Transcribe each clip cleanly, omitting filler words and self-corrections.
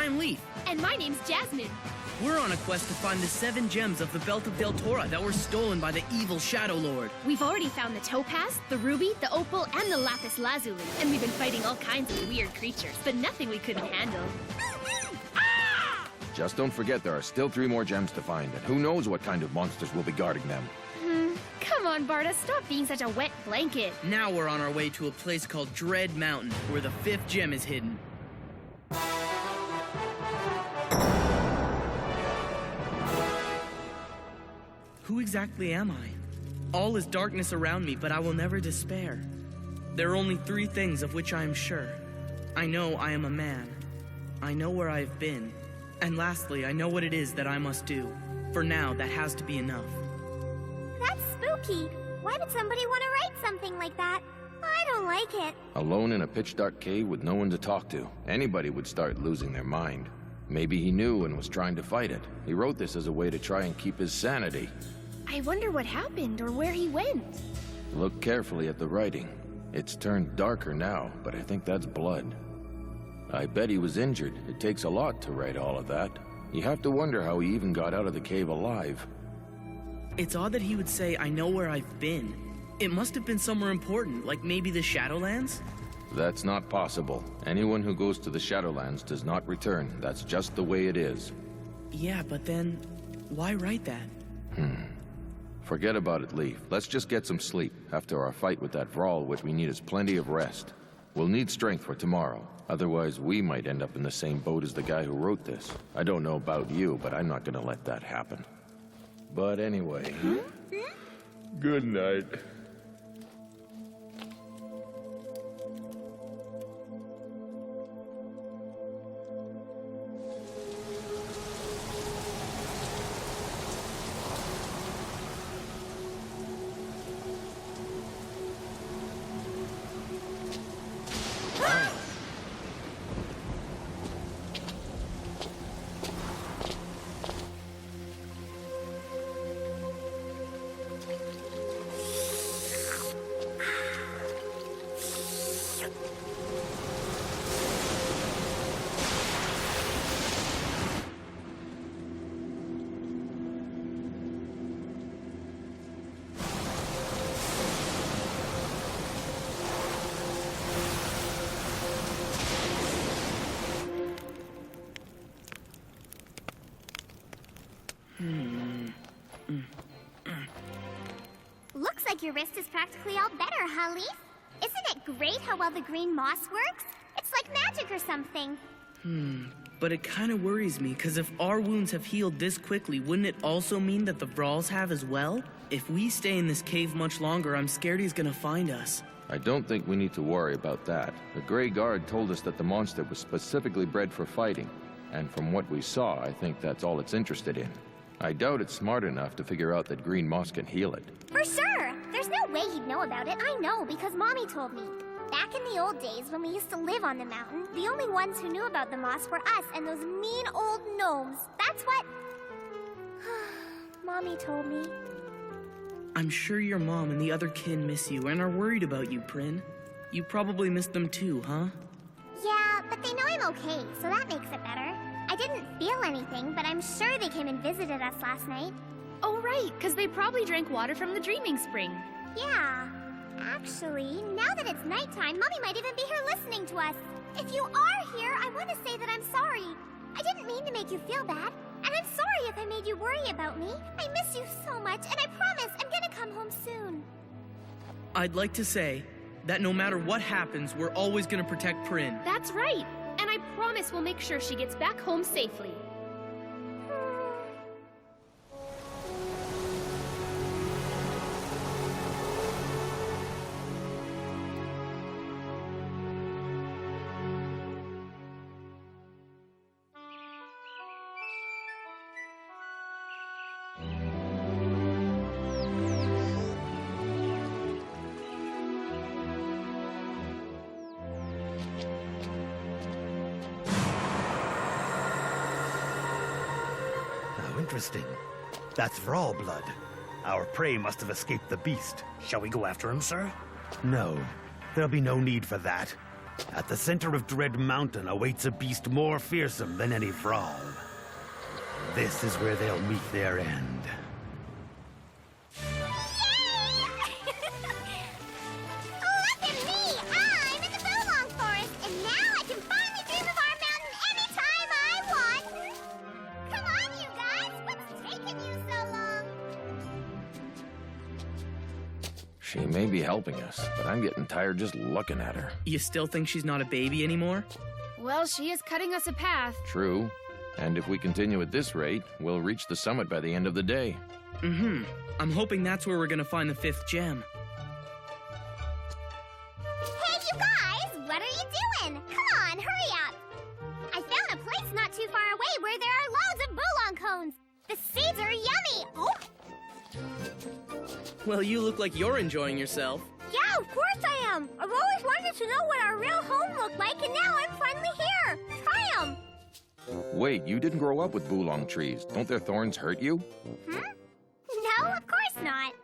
I'm Leaf. And my name's Jasmine. We're on a quest to find the 7 gems of the Belt of Deltora that were stolen by the evil Shadow Lord. We've already found the topaz, the ruby, the opal, and the lapis lazuli. And we've been fighting all kinds of weird creatures, but nothing we couldn't handle. Just don't forget there are still 3 more gems to find, and who knows what kind of monsters will be guarding them. Come on, Barda, stop being such a wet blanket. Now we're on our way to a place called Dread Mountain, where the 5th gem is hidden. Who exactly am I? All is darkness around me, but I will never despair. There are only 3 things of which I am sure. I know I am a man. I know where I have been. And lastly, I know what it is that I must do. For now, that has to be enough. That's spooky. Why would somebody want to write something like that? I don't like it. Alone in a pitch-dark cave with no one to talk to, anybody would start losing their mind. Maybe he knew and was trying to fight it. He wrote this as a way to try and keep his sanity. I wonder what happened or where he went. Look carefully at the writing. It's turned darker now, but I think that's blood. I bet he was injured. It takes a lot to write all of that. You have to wonder how he even got out of the cave alive. It's odd that he would say, I know where I've been. It must have been somewhere important, like maybe the Shadowlands? That's not possible. Anyone who goes to the Shadowlands does not return. That's just the way it is. Yeah, but then, why write that? Forget about it, Leaf. Let's just get some sleep. After our fight with that Vraal, what we need is plenty of rest. We'll need strength for tomorrow. Otherwise, we might end up in the same boat as the guy who wrote this. I don't know about you, but I'm not gonna let that happen. But anyway... Good night. Looks like your wrist is practically all better, huh, Leaf? Isn't it great how well the green moss works? It's like magic or something. But it kind of worries me, because if our wounds have healed this quickly, wouldn't it also mean that the Vraals have as well? If we stay in this cave much longer, I'm scared he's gonna find us. I don't think we need to worry about that. The Grey Guard told us that the monster was specifically bred for fighting. And from what we saw, I think that's all it's interested in. I doubt it's smart enough to figure out that green moss can heal it. For sure! There's no way he'd know about it. I know, because Mommy told me. Back in the old days, when we used to live on the mountain, the only ones who knew about the moss were us and those mean old gnomes. That's what... Mommy told me. I'm sure your mom and the other kin miss you and are worried about you, Prin. You probably miss them too, huh? Yeah, but they know I'm okay, so that makes it better. I didn't feel anything, but I'm sure they came and visited us last night. Oh, right, because they probably drank water from the Dreaming Spring. Yeah. Actually, now that it's nighttime, Mommy might even be here listening to us. If you are here, I want to say that I'm sorry. I didn't mean to make you feel bad. And I'm sorry if I made you worry about me. I miss you so much, and I promise I'm gonna come home soon. I'd like to say that no matter what happens, we're always gonna protect Prin. That's right. And I promise we'll make sure she gets back home safely. Interesting. That's Vraal blood. Our prey must have escaped the beast. Shall we go after him, sir? No, there'll be no need for that. At the center of Dread Mountain awaits a beast more fearsome than any Vraal. This is where they'll meet their end. Look at me! I'm in the Bulong Forest, and now I can finally dream of our mountain anytime I want! Come on, you guys! What's taking you so long? She may be helping us, but I'm getting tired just looking at her. You still think she's not a baby anymore? Well, she is cutting us a path. True. And if we continue at this rate, we'll reach the summit by the end of the day. Mm-hmm. I'm hoping that's where we're gonna find the 5th gem. Hey, you guys! What are you doing? Come on, hurry up! I found a place not too far away where there are loads of Bulong cones. The seeds are yummy! Oh! Well, you look like you're enjoying yourself. Yeah, of course I am! I've always wanted to know what our real home looked like, and now I'm finally here! Try 'em! Wait, you didn't grow up with Bulong trees. Don't their thorns hurt you? No, of course not.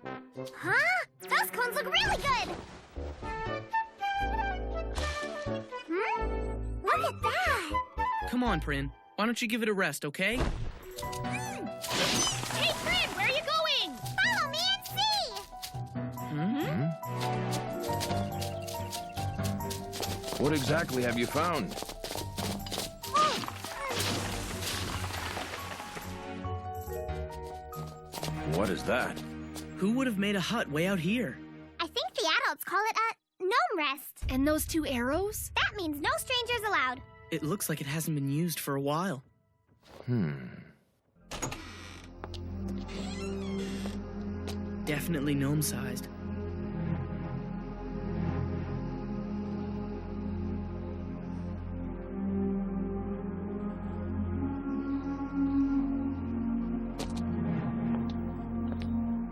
Huh? Those cones look really good! Look at that! Come on, Prin. Why don't you give it a rest, okay? Hey, Prin, where are you going? Follow me and see! What exactly have you found? What is that? Who would have made a hut way out here? I think the adults call it a gnome rest. And those 2 arrows? That means no strangers allowed. It looks like it hasn't been used for a while. Definitely gnome-sized.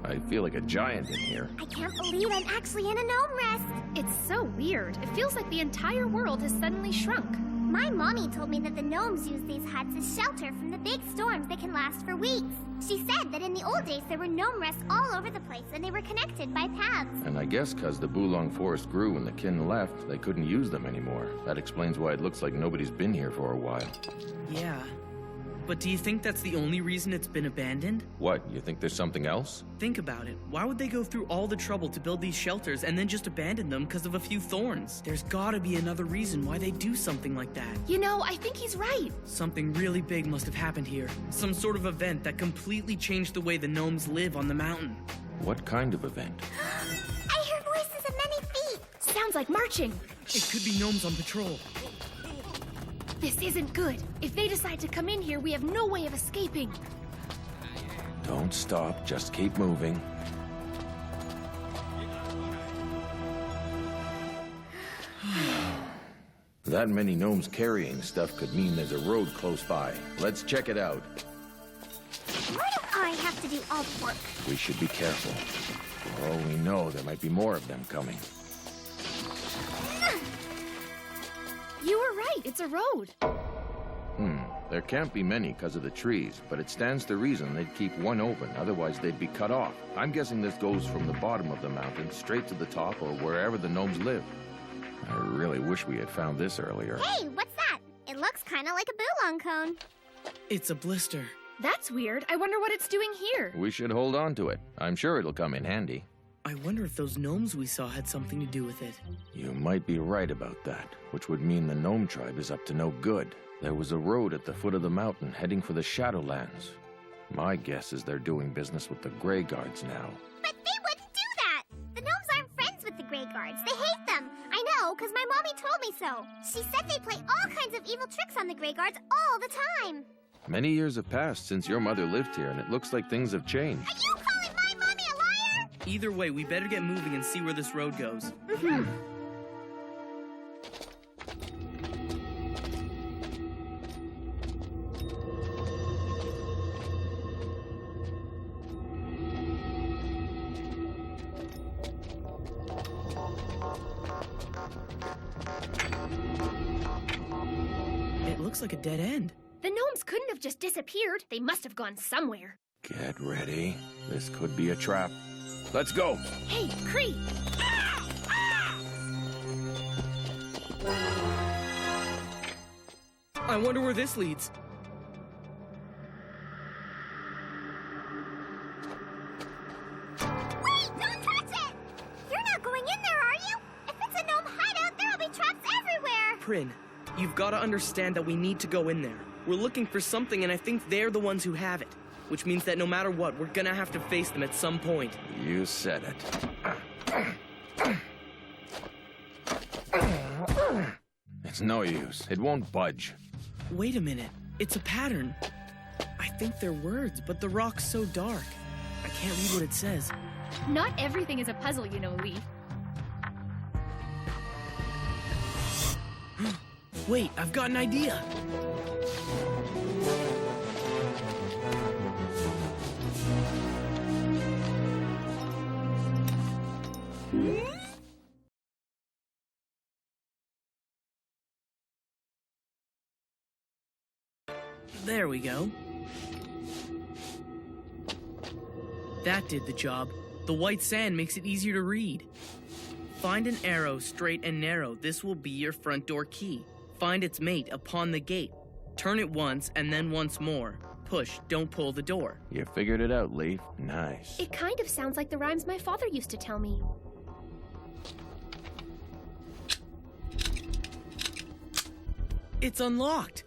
I feel like a giant in here. I can't believe I'm actually in a gnome rest. It's so weird. It feels like the entire world has suddenly shrunk. My mommy told me that the gnomes use these huts as shelter from the big storms that can last for weeks. She said that in the old days there were gnome rests all over the place and they were connected by paths. And I guess because the Bulong forest grew when the kin left, they couldn't use them anymore. That explains why it looks like nobody's been here for a while. Yeah. But do you think that's the only reason it's been abandoned? What, you think there's something else? Think about it. Why would they go through all the trouble to build these shelters and then just abandon them because of a few thorns? There's gotta be another reason why they do something like that. You know, I think he's right. Something really big must have happened here. Some sort of event that completely changed the way the gnomes live on the mountain. What kind of event? I hear voices of many feet. Sounds like marching. It could be gnomes on patrol. This isn't good. If they decide to come in here, we have no way of escaping. Don't stop, just keep moving. That many gnomes carrying stuff could mean there's a road close by. Let's check it out. Why do I have to do all the work? We should be careful. For all we know, there might be more of them coming. You were right. It's a road. There can't be many because of the trees, but it stands to reason they'd keep one open, otherwise they'd be cut off. I'm guessing this goes from the bottom of the mountain straight to the top or wherever the gnomes live. I really wish we had found this earlier. Hey, what's that? It looks kind of like a Bulong cone. It's a blister. That's weird. I wonder what it's doing here. We should hold on to it. I'm sure it'll come in handy. I wonder if those gnomes we saw had something to do with it. You might be right about that, which would mean the gnome tribe is up to no good. There was a road at the foot of the mountain heading for the Shadowlands. My guess is they're doing business with the Grey Guards now. But they wouldn't do that! The gnomes aren't friends with the Grey Guards. They hate them. I know, because my mommy told me so. She said they play all kinds of evil tricks on the Grey Guards all the time. Many years have passed since your mother lived here, and it looks like things have changed. Are you calling my mommy a liar? Either way, we better get moving and see where this road goes. It looks like a dead end. The gnomes couldn't have just disappeared. They must have gone somewhere. Get ready. This could be a trap. Let's go. Hey, Cree! I wonder where this leads. Wait! Don't touch it! You're not going in there, are you? If it's a gnome hideout, there'll be traps everywhere! Prin, you've got to understand that we need to go in there. We're looking for something, and I think they're the ones who have it. Which means that no matter what, we're gonna have to face them at some point. You said it. It's no use. It won't budge. Wait a minute. It's a pattern. I think they're words, but the rock's so dark. I can't read what it says. Not everything is a puzzle, you know, Leaf. Wait, I've got an idea. There we go. That did the job. The white sand makes it easier to read. Find an arrow straight and narrow. This will be your front door key. Find its mate upon the gate. Turn it once and then once more. Push, don't pull the door. You figured it out, Leaf. Nice. It kind of sounds like the rhymes my father used to tell me. It's unlocked.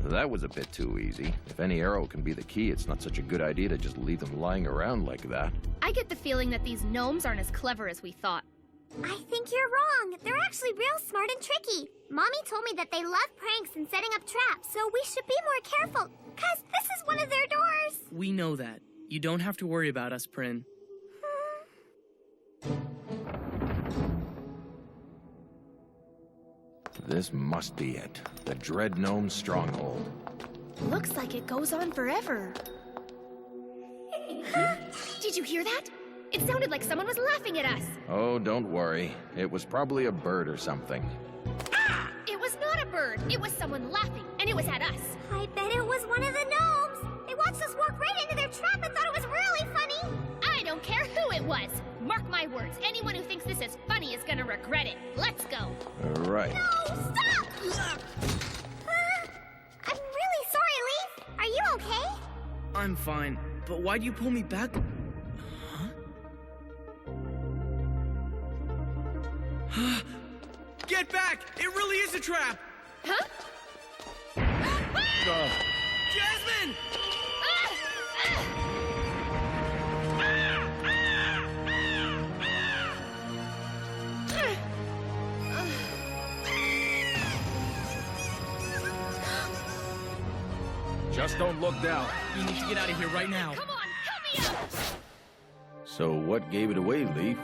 That was a bit too easy. If any arrow can be the key, it's not such a good idea to just leave them lying around like that. I get the feeling that these gnomes aren't as clever as we thought. I think you're wrong. They're actually real smart and tricky. Mommy told me that they love pranks and setting up traps, so we should be more careful, 'cause this is one of their doors. We know that. You don't have to worry about us, Prin. This must be it. The Dread Gnome Stronghold. Looks like it goes on forever. Did you hear that? It sounded like someone was laughing at us. Oh, don't worry. It was probably a bird or something. It was not a bird. It was someone laughing, and it was at us. I bet it was one of the gnomes. They watched us walk right into their trap and thought it was really funny. I don't care who it was. Mark my words, anyone who thinks this is funny is gonna regret it. Let's go. All right. No, stop! I'm really sorry, Leaf. Are you okay? I'm fine, but why do you pull me back? Huh? Get back! It really is a trap! Huh? Jasmine! Just don't look down. We need to get out of here right now. Come on, help me out! So what gave it away, Leaf?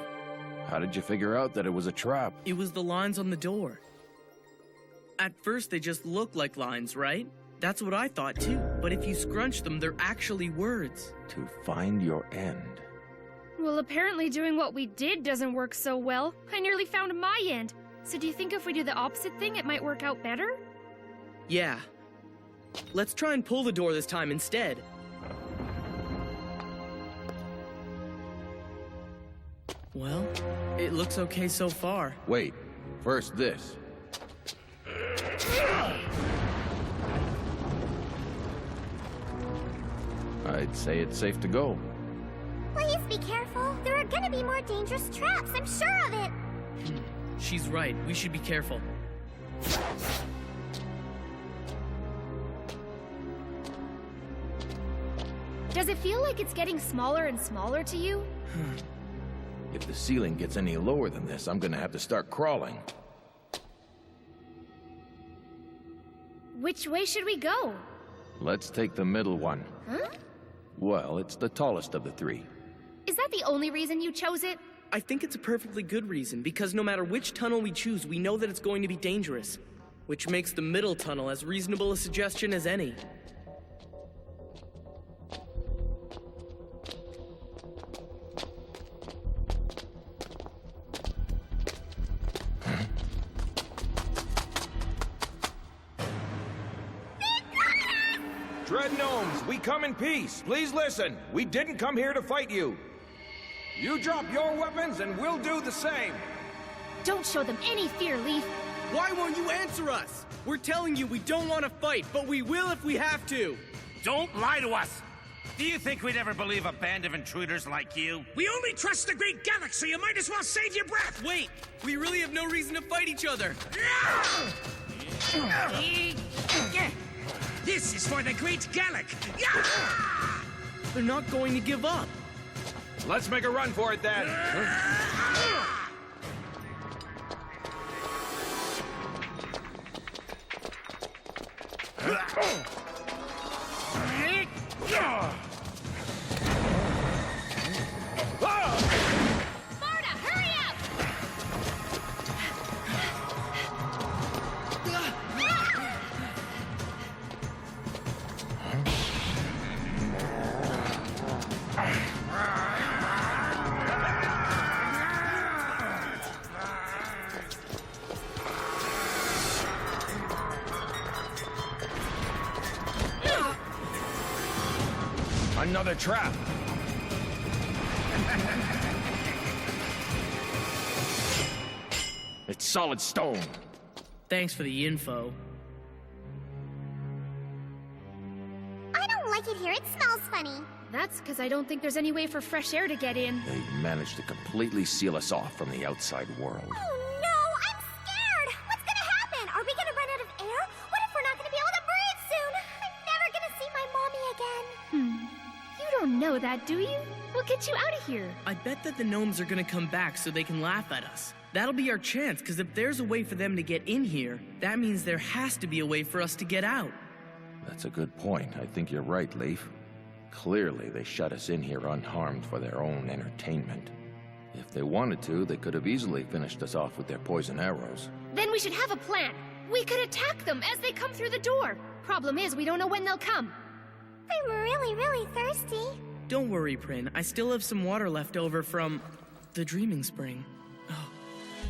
How did you figure out that it was a trap? It was the lines on the door. At first, they just look like lines, right? That's what I thought too. But if you scrunch them, they're actually words. To find your end. Well, apparently doing what we did doesn't work so well. I nearly found my end. So do you think if we do the opposite thing, it might work out better? Yeah. Let's try and pull the door this time instead. Well, it looks okay so far. Wait. First this. I'd say it's safe to go. Please be careful. There are gonna be more dangerous traps, I'm sure of it. She's right. We should be careful. Does it feel like it's getting smaller and smaller to you? If the ceiling gets any lower than this, I'm gonna have to start crawling. Which way should we go? Let's take the middle one. Huh? Well, it's the tallest of the three. Is that the only reason you chose it? I think it's a perfectly good reason, because no matter which tunnel we choose, we know that it's going to be dangerous. Which makes the middle tunnel as reasonable a suggestion as any. Dread Gnomes, we come in peace. Please listen. We didn't come here to fight you. You drop your weapons and we'll do the same. Don't show them any fear, Leaf. Why won't you answer us? We're telling you we don't want to fight, but we will if we have to. Don't lie to us! Do you think we'd ever believe a band of intruders like you? We only trust the great galaxy. You might as well save your breath. Wait, we really have no reason to fight each other. This is for the great Gallic. They're not going to give up. Let's make a run for it then. Sparta, hurry up! Another trap. It's solid stone. Thanks for the info. I don't like it here. It smells funny. That's because I don't think there's any way for fresh air to get in. They managed to completely seal us off from the outside world. Oh no, I'm scared. What's gonna happen? Are we gonna run out of air? What if we're not gonna be able to breathe soon? I'm never gonna see my mommy again. You don't know that, do you? We'll get you out of here. I bet that the gnomes are gonna come back so they can laugh at us. That'll be our chance, because if there's a way for them to get in here, that means there has to be a way for us to get out. That's a good point. I think you're right, Leaf. Clearly, they shut us in here unharmed for their own entertainment. If they wanted to, they could have easily finished us off with their poison arrows. Then we should have a plan. We could attack them as they come through the door. Problem is, we don't know when they'll come. I'm really, really thirsty. Don't worry, Prin. I still have some water left over from the Dreaming Spring. Oh,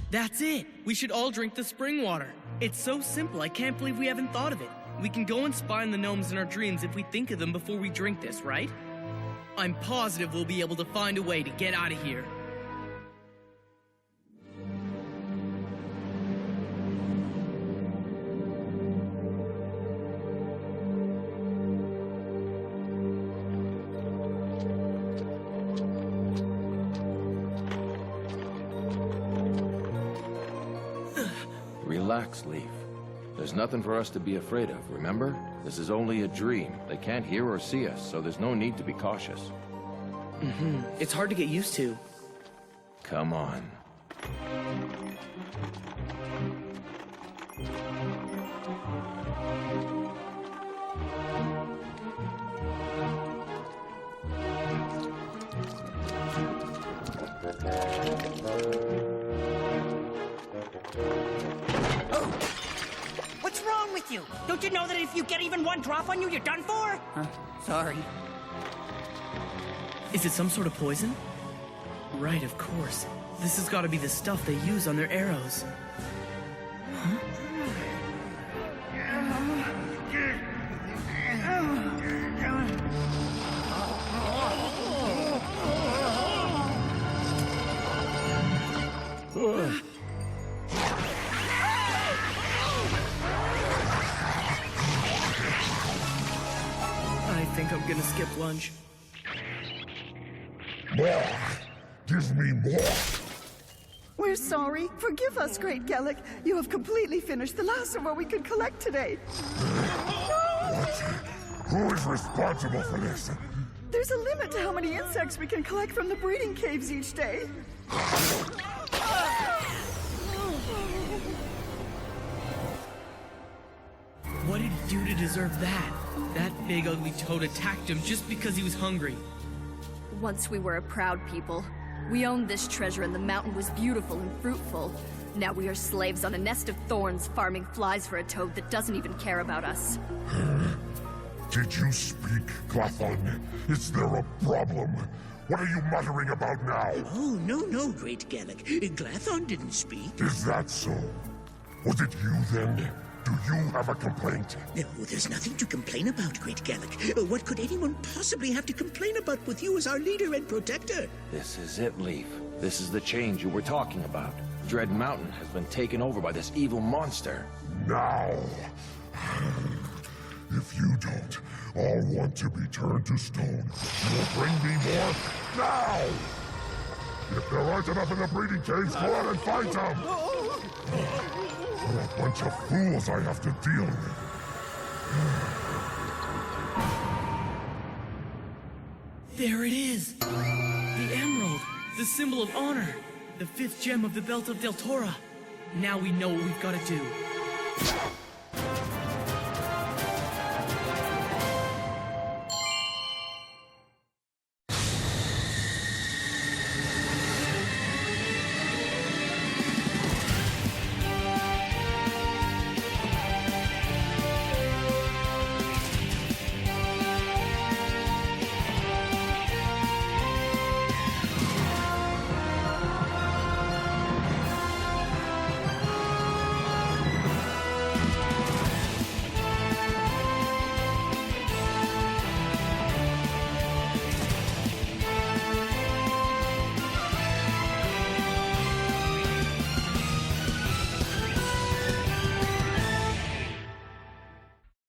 that's it! We should all drink the spring water. It's so simple, I can't believe we haven't thought of it. We can go and spy on the gnomes in our dreams if we think of them before we drink this, right? I'm positive we'll be able to find a way to get out of here. Relax, Leaf. There's nothing for us to be afraid of, remember? This is only a dream. They can't hear or see us, so there's no need to be cautious. It's hard to get used to. Come on. What's wrong with you? Don't you know that if you get even one drop on you, you're done for? Sorry. Is it some sort of poison? Right, of course. This has got to be the stuff they use on their arrows. Huh? I think I'm gonna skip lunch. More! Give me more! We're sorry. Forgive us, Great Gallic. You have completely finished the last of what we could collect today. What? Who is responsible for this? There's a limit to how many insects we can collect from the breeding caves each day. What did he do to deserve that? That big ugly toad attacked him just because he was hungry. Once we were a proud people. We owned this treasure and the mountain was beautiful and fruitful. Now we are slaves on a nest of thorns, farming flies for a toad that doesn't even care about us. Did you speak, Glathon? Is there a problem? What are you muttering about now? Oh, no, great Gallic. Glathon didn't speak. Is that so? Was it you then? Do you have a complaint? No, there's nothing to complain about, great Gallic. What could anyone possibly have to complain about with you as our leader and protector? This is it, Leaf. This is the change you were talking about. Dread Mountain has been taken over by this evil monster. Now! If you don't, I'll want to be turned to stone. You will bring me more now! If there aren't enough in the breeding caves, go out and fight them! What a bunch of fools I have to deal with. There it is! The emerald! The symbol of honor! The 5th gem of the Belt of Deltora! Now we know what we've got to do.